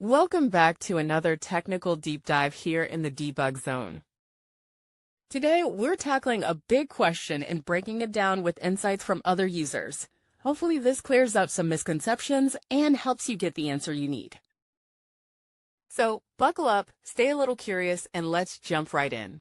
Welcome back to another technical deep dive here in the debug zone. Today, we're tackling a big question and breaking it down with insights from other users. Hopefully this clears up some misconceptions and helps you get the answer you need. So buckle up, stay a little curious, and let's jump right in.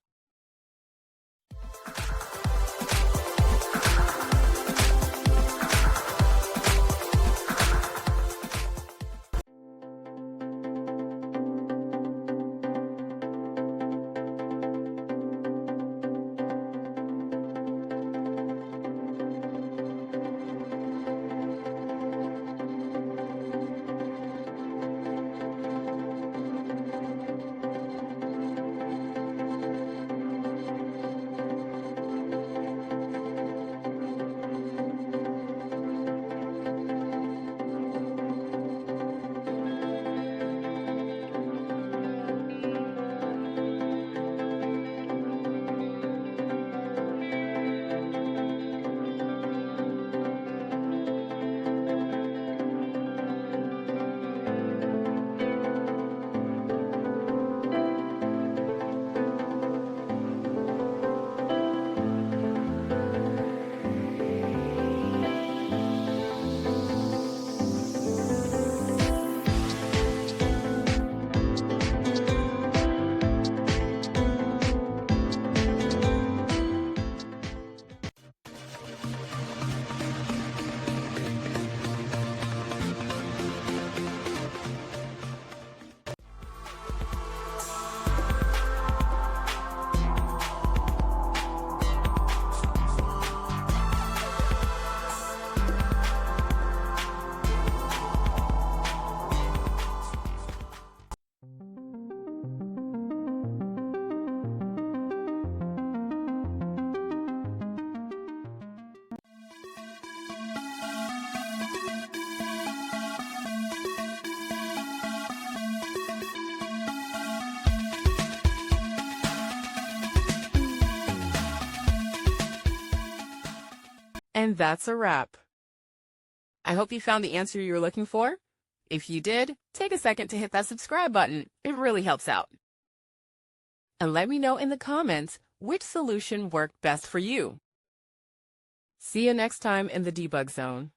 And that's a wrap. I hope you found the answer you were looking for. If you did, take a second to hit that subscribe button. It really helps out. And let me know in the comments which solution worked best for you. See you next time in the debug zone.